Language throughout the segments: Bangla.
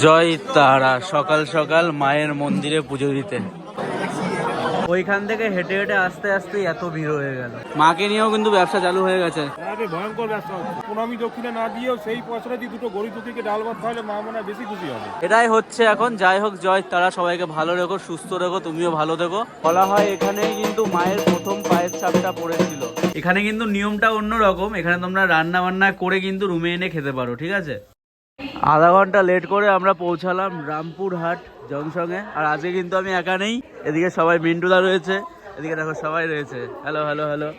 জয় তারা সকাল সকাল মায়ের মন্দিরে পুজো দিতে। ওইখান থেকে হেঁটে হেঁটে আস্তে আস্তে এত ভিড় হয়ে গেল। মাকে নিয়েও কিন্তু ব্যবসা চালু হয়ে গেছে। ভয়ঙ্কর ব্যবসা হচ্ছে। প্রণামী দক্ষিণা না দিয়েও সেই পয়সাটা দিয়ে দুটো গরিব দুঃখীকে ডাল ভাত খাওয়ালে মা মনে হয় বেশি খুশি হবে। এটাই হচ্ছে এখন। যাই হোক, জয় তারা সবাইকে ভালো রেখো, সুস্থ রেখো, তুমিও ভালো থেকো। বলা হয় এখানেই কিন্তু মায়ের প্রথম পায়ের ছাপটা পড়েছিল। এখানে কিন্তু নিয়মটা অন্যরকম। এখানে তোমরা রান্না বান্না করে কিন্তু রুমে এনে খেতে পারো, ঠিক আছে। আধা ঘন্টা লেট করে আমরা পৌঁছালাম রামপুরহাট জংশনে। আর আজকে কিন্তু আমি একা নেই, এদিকে সবাই, মিন্টুদা রয়েছে, এদিকে দেখো সবাই রয়েছে। Hello hello hello.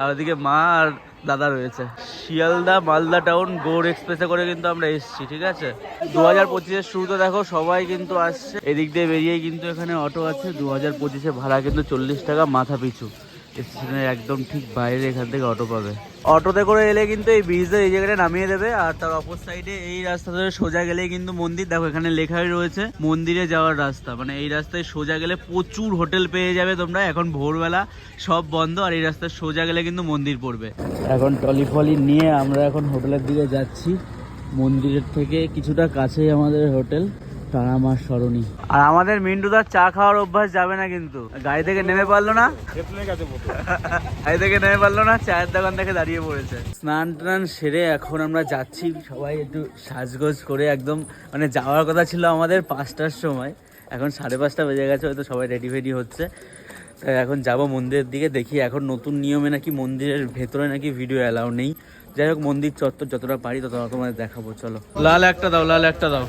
আর ওদিকে মা আর দাদা রয়েছে। শিয়ালদা মালদা টাউন গৌড় এক্সপ্রেসে করে কিন্তু আমরা এসেছি, ঠিক আছে। 2025-এর শুরুতে দেখো সবাই কিন্তু আসছে। এদিক দিয়ে বেরিয়ে কিন্তু এখানে অটো আছে। 2025-এ ভাড়া কিন্তু 40 টাকা মাথা পিছু। স্টেশনের একদম ঠিক বাইরে এখান থেকে অটো পাবে। অটোতে করে এলে কিন্তু এই ব্রিজে এই জায়গাটা নামিয়ে দেবে। আর তার অপর সাইডে এই রাস্তা ধরে সোজা গেলে কিন্তু মন্দির। দেখো এখানে লেখাই রয়েছে মন্দিরে যাওয়ার রাস্তা। মানে এই রাস্তায় সোজা গেলে প্রচুর হোটেল পেয়ে যাবে তোমরা। এখন ভোরবেলা সব বন্ধ, আর এই রাস্তায় সোজা গেলে কিন্তু মন্দির পড়বে। এখন টলি ফলি নিয়ে আমরা এখন হোটেলের দিকে যাচ্ছি। মন্দিরের থেকে কিছুটা কাছেই আমাদের হোটেল, তারা মার সরণি। আর আমাদের মিন্টুদার চা খাওয়ার অভ্যাস যাবে না কিন্তু। গাড়ি থেকে নেমে পারলো না, গাড়ি থেকে নেমে পারলো না, চায়ের দোকান থেকে দাঁড়িয়ে পড়েছে। স্নান টান সেরে এখন আমরা যাচ্ছি সবাই একটু সাজগোজ করে। একদম মানে যাওয়ার কথা ছিল আমাদের 5টার সময়, এখন 5:30 বেজে গেছে। হয়তো সবাই রেডি ফেডি হচ্ছে। এখন যাব মন্দিরের দিকে। দেখি এখন নতুন নিয়মে নাকি মন্দিরের ভেতরে নাকি ভিডিও অ্যালাউ নেই। যাই হোক, মন্দির চত্বর যতটা পারি ততটা তোমাদের দেখাবো। চলো, লাল একটা দাও, লাল একটা দাও।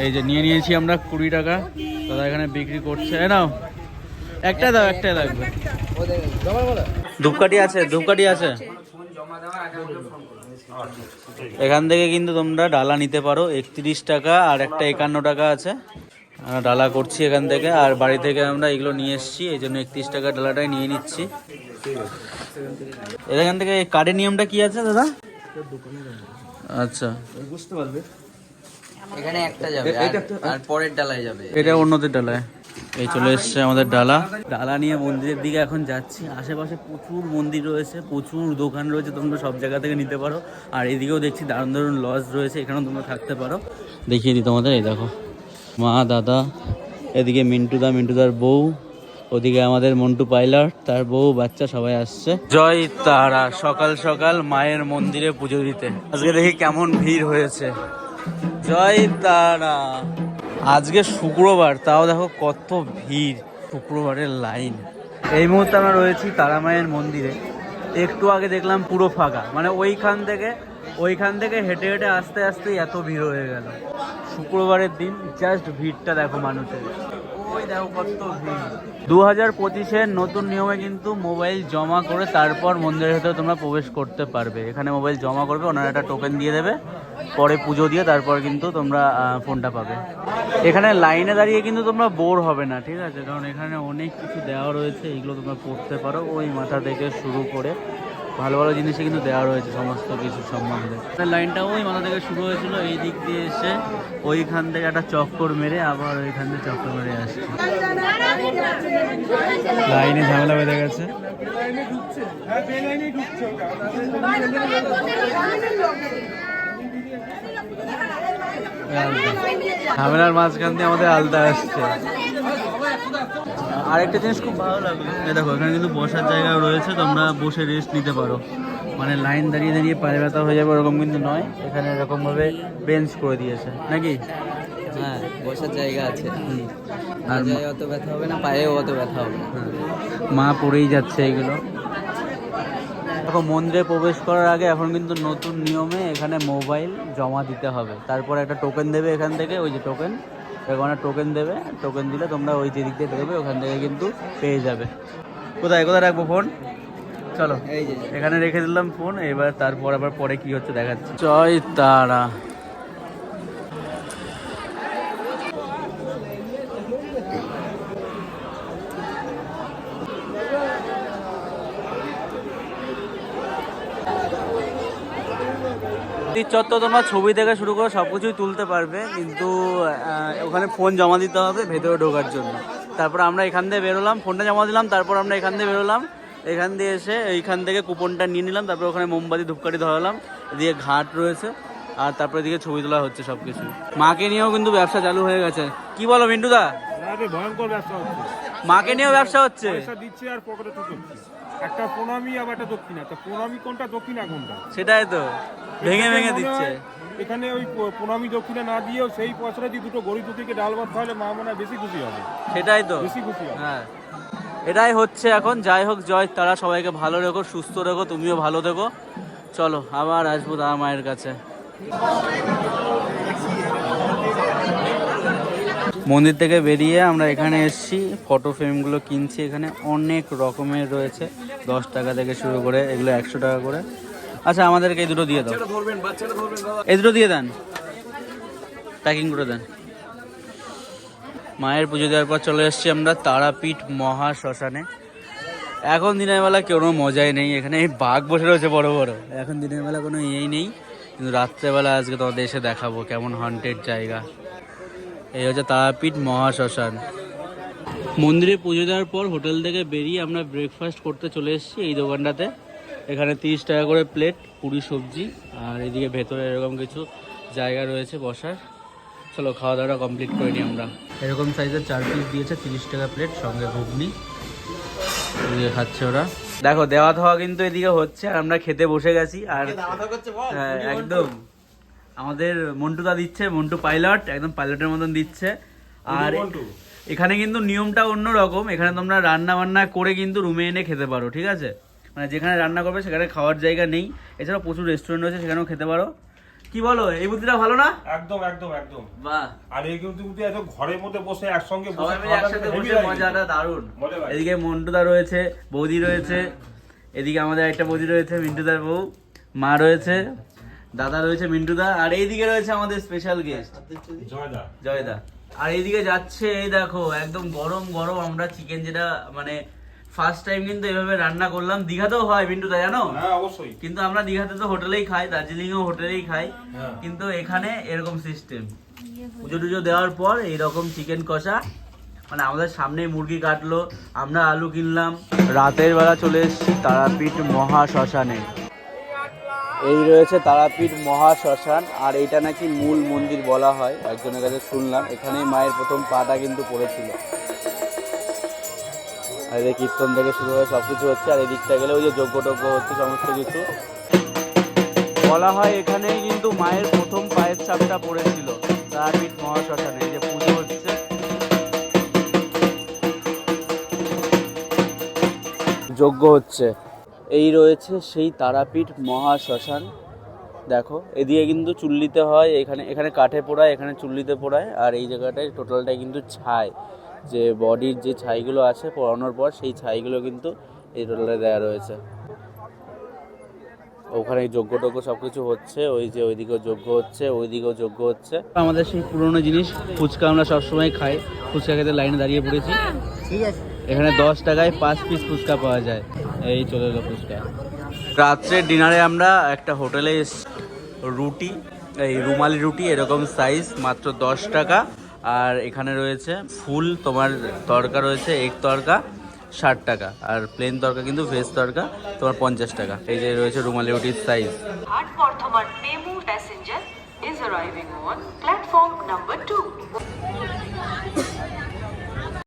এই যে নিয়ে নিয়েছি আমরা 20 টাকা। দাদা এখানে বিক্রি করছে। নাও একটা দাও, একটাই লাগবে। ধূপকাঠি আছে, ধূপকাঠি আছে। এখান থেকে কিন্তু তোমরা ডালা নিতে পারো। 31 টাকা আর একটা 51 টাকা আছে। ডালা করছি এখান থেকে। আর বাড়ি থেকে আমরা এগুলো নিয়ে এসেছি, এই জন্য 31 টাকা ডালাটাই নিয়ে নিচ্ছি। এখান থেকে কার্ডের নিয়মটা কি আছে দাদা? আচ্ছা, বুঝতে পারবে। এখানে একটা যাবে আর পরের ডালায় যাবে, এটা অন্যদের ডালায়। এই চলে এসছে আমাদের ডালা। ডালা নিয়ে মন্দিরের দিকে এখন যাচ্ছি। আশেপাশে প্রচুর মন্দির রয়েছে, প্রচুর দোকান রয়েছে, তোমরা সব জায়গা থেকে নিতে পারো। আর এদিকেও দেখছি দারুণ দারুণ লজ রয়েছে, এখানেও তোমরা থাকতে পারো। দেখিয়ে দিই তোমাদের। এই দেখো মা, দাদা, এদিকে মিন্টুদা, মিন্টুদার বউ, ওদিকে আমাদের মন্টু পাইলট, তার বউ, বাচ্চা সবাই আসছে। জয় তারা সকাল সকাল মায়ের মন্দিরে পুজো দিতে। আজকে দেখি কেমন ভিড় হয়েছে। জয় তারা। আজকে শুক্রবার, তাও দেখো কত ভিড়, শুক্রবারের লাইন। এই মুহূর্তে আমরা রয়েছি তারা মায়ের মন্দিরে। একটু আগে দেখলাম পুরো ফাঁকা। মানে ওইখান থেকে হেঁটে হেঁটে আস্তে আস্তে এত ভিড় হয়ে গেল। শুক্রবারের দিন জাস্ট ভিড়টা দেখো মানুষের। ওই দেখো কত ভিড়। 2025-এর নতুন নিয়মে কিন্তু মোবাইল জমা করে তারপর মন্দিরের ভেতরে তোমরা প্রবেশ করতে পারবে। এখানে মোবাইল জমা করবে, ওনারা একটা টোকেন দিয়ে দেবে, পরে পুজো দিয়ে তারপর কিন্তু তোমরা ফোনটা পাবে। এখানে লাইনে দাঁড়িয়ে কিন্তু তোমরা বোর হবে না, ঠিক আছে, কারণ এখানে অনেক কিছু দেওয়া রয়েছে। এইগুলো তোমরা পড়তে পারো। ওই মাথা থেকে শুরু করে ভালো ভালো জিনিসে কিন্তু দেওয়া রয়েছে সমস্ত কিছু সম্বন্ধে। লাইনটা ওই মাথা থেকে শুরু হয়েছিল, এই দিক দিয়ে এসে ওইখান থেকে একটা চক্কর মেরে আবার ওইখান থেকে চক্কর মেরে আসছে। লাইনে ঝামেলা বেঁধে গেছে। ঝামেলার মাঝখান দিয়ে আমাদের আলতা আসছে। আরেকটা জিনিস খুব ভালো লাগলো, দেখো এখানে কিন্তু বসার জায়গাও রয়েছে, তোমরা বসে রেস্ট নিতে পারো। মানে লাইন দাঁড়িয়ে দাঁড়িয়ে পায়ে ব্যথা হয়ে যাবে ওরকম কিন্তু নয়। এখানে এরকম ভাবে বেঞ্চ করে দিয়েছে নাকি। হ্যাঁ, বসার জায়গা আছে। আর অত ব্যথা হবে না, পায়েও অত ব্যথা হবে না। মা পড়েই যাচ্ছে এগুলো। দেখো মন্দিরে প্রবেশ করার আগে এখন কিন্তু নতুন নিয়মে এখানে মোবাইল জমা দিতে হবে। তারপর একটা টোকেন দেবে এখান থেকে, ওই যে টোকেন, ওখানে টোকেন দেবে। টোকেন দিলে তোমরা ওই যে দিক দিয়ে দেবে, ওখান থেকে কিন্তু পেয়ে যাবে। কোথায় কোথায় রাখবো ফোন? চলো এই যে এখানে রেখে দিলাম ফোন। এবার তারপর আবার পরে কি হচ্ছে দেখাচ্ছি। জয় তারা। চত্বর তোমরা ছবি থেকে শুরু করে সবকিছুই তুলতে পারবে, কিন্তু ওখানে ফোন জমা দিতে হবে ভেতরে ঢোকার জন্য। তারপর আমরা এখান দিয়ে বেরোলাম, ফোনটা জমা দিলাম, তারপর আমরা এখান দিয়ে বেরোলাম। এখান দিয়ে এসে এইখান থেকে কুপনটা নিয়ে নিলাম, তারপর ওখানে মোমবাতি ধূপকাঠি ধরালাম। এদিকে ঘাট রয়েছে, আর তারপরে দিকে ছবি তোলা হচ্ছে সবকিছু। মাকে নিয়েও কিন্তু ব্যবসা চালু হয়ে গেছে। কি বলো মিন্টুদা? আরে ভয়ঙ্কর ব্যবসা হচ্ছে, মাকে নিয়েও ব্যবসা হচ্ছে। পয়সা দিচ্ছে আর পকেটে ঢুকছে। একটা প্রণামী আবার একটা দক্ষিণা, তা প্রণামী কোনটা দক্ষিণা কোনটা? সেটাই তো, ভেঙে ভেঙে মনে দিচ্ছে। হয় এখানে ওই প্রণামী দক্ষিণা না দিয়েও সেই পয়সাটা দিয়ে দুটো গরিব দুঃখীকে ডাল ভাত খাওয়ালে মা মনে হয় বেশি খুশি হবে। সেটাই তো, বেশি খুশি হবে। হ্যাঁ এটাই হচ্ছে এখন। যাই হোক জয়, তারা সবাইকে ভালো রেখো, সুস্থ রেখো, তুমিও ভালো থেকো। চলো আবার আসবো দাদা মায়ের কাছে। মন্দির থেকে বেরিয়ে আমরা এখানে এসেছি, ফটো ফ্রেমগুলো কিনছি। এখানে অনেক রকমের রয়েছে, 10 টাকা থেকে শুরু করে এগুলো 100 টাকা করে। আচ্ছা আমাদেরকে এই দুটো দিয়ে দাও, এই দুটো দিয়ে দেন, প্যাকিং করে দেন। মায়ের পুজো দেওয়ার পর চলে এসেছি আমরা তারাপীঠ মহা শ্মশানে। এখন দিনের বেলা কোনো মজাই নেই, এখানে এই বাঘ বসে রয়েছে বড় বড়। এখন দিনের বেলা কোনো ইয়েই নেই, কিন্তু রাত্রেবেলা আজকে তোমাদের এসে দেখাবো কেমন হন্টেড জায়গা। এই হচ্ছে তারাপীঠ মহা শ্মশান। মন্দিরে পুজো দেওয়ার পর হোটেল থেকে বেরিয়ে আমরা ব্রেকফাস্ট করতে চলে এসেছি এই দোকানটাতে। এখানে 30 টাকা করে প্লেট, পুরি সবজি, আর এদিকে ভেতরে এরকম কিছু জায়গা রয়েছে বসার। চলো খাওয়া দাওয়াটা কমপ্লিট করে নিই আমরা। এরকম সাইজের 4 পিস দিয়েছে, 30 টাকা প্লেট, সঙ্গে ঘুগনি। এদিকে খাচ্ছে ওরা। দেখো দেওয়া থাওয়া কিন্তু এদিকে হচ্ছে, আর আমরা খেতে বসে গেছি। আর হ্যাঁ একদম আমাদের মন্টুদা দিচ্ছে, মন্টু পাইলট, একদম পাইলটের মতন দিচ্ছে। আর এখানে কিন্তু নিয়মটা অন্য রকম, এখানে তোমরা রান্না বান্না করে কিন্তু রুমে এনে খেতে পারো, ঠিক আছে? মানে যেখানে রান্না করবে সেখানে খাওয়ার জায়গা নেই। এছাড়াও প্রচুর রেস্টুরেন্ট রয়েছে, সেখানেও খেতে পারো। কি বলো, এই বুদ্ধিটা ভালো না? একদম একদম একদম বাহ। আর এই কিন্তু এত ঘরের মধ্যে বসে একসঙ্গে সবাই মিলে একসাথে বসে মজাটা দারুণ। এদিকে মন্টুদা রয়েছে, বৌদি রয়েছে, এদিকে আমাদের একটা বৌদি রয়েছে, মিন্টুদার বউ, মা রয়েছে, দাদা রয়েছে মিন্টুদা, আর এইদিকে রয়েছে আমাদের স্পেশাল গেস্ট জয়দা। আর এইদিকে যাচ্ছে, এই দেখো একদম গরম গরম আমরা চিকেন, যেটা মানে ফার্স্ট টাইম কিন্তু এভাবে রান্না করলাম। দীঘাতেও হয় মিন্টুদা, জানো? হ্যাঁ অবশ্যই। কিন্তু আমরা দীঘাতে তো হোটেলেই খাই, দার্জিলিংয়েও হোটেলেই খাই, কিন্তু এখানে এরকম সিস্টেম। পুজো টুজো দেওয়ার পর এইরকম চিকেন কষা, মানে আমাদের সামনেই মুরগি কাটলো, আমরা আলু কিনলাম। রাতের বেলা চলে এসেছি তারাপীঠ মহা শ্মশানে। এই রয়েছে তারাপীঠ মহা শ্মশান, আর এইটা নাকি মূল মন্দির বলা হয়, একজনের কাছে শুনলাম। এখানেই মায়ের প্রথম পাটা কিন্তু পড়েছিল। আর এদিকে কীর্তন থেকে শুরু হয়ে সব কিছু হচ্ছে, আর এদিকটা গেলে ওই যে যজ্ঞ টজ্ঞ হচ্ছে সমস্ত কিছু। বলা হয় এখানেই কিন্তু মায়ের প্রথম পায়ের ছাপটা পড়েছিল, তারাপীঠ মহা শ্মশানে। এই যে পুজো হচ্ছে, যজ্ঞ হচ্ছে। এই রয়েছে সেই তারাপীঠ মহা শ্মশান। দেখো এদিকে কিন্তু চুল্লিতে হয়, এখানে কাঠে পোড়ায়, এখানে চুল্লিতে পোড়ায়। আর এই জায়গাটায় টোটালটাই কিন্তু ছাই, যে বডির যে ছাইগুলো আছে পোড়ানোর পর, সেই ছাইগুলো কিন্তু এই টোটালে দেওয়া রয়েছে। ওখানে যজ্ঞ টজ্ঞ সব কিছু হচ্ছে, ওই যে ওইদিকেও যজ্ঞ হচ্ছে, ওইদিকেও যজ্ঞ হচ্ছে। আমাদের সেই পুরনো জিনিস ফুচকা, আমরা সবসময় খাই। ফুচকা খেতে লাইনে দাঁড়িয়ে পড়েছি। ঠিক আছে, এখানে 10 টাকায় 5 পিস ফুচকা পাওয়া যায়। এই চলে এলো ফুচকা। রাত্রে ডিনারে আমরা একটা হোটেলে এসেছি। রুটি, এই রুমালি রুটি এরকম সাইজ, মাত্র 10 টাকা। আর এখানে রয়েছে ফুল তোমার তড়কা রয়েছে, এগ তড়কা 60 টাকা, আর প্লেন তড়কা কিন্তু ভেজ তড়কা তোমার 50 টাকা। এই যে রয়েছে রুমালি রুটির size. Bardhaman Memu passenger is arriving on platform number 2.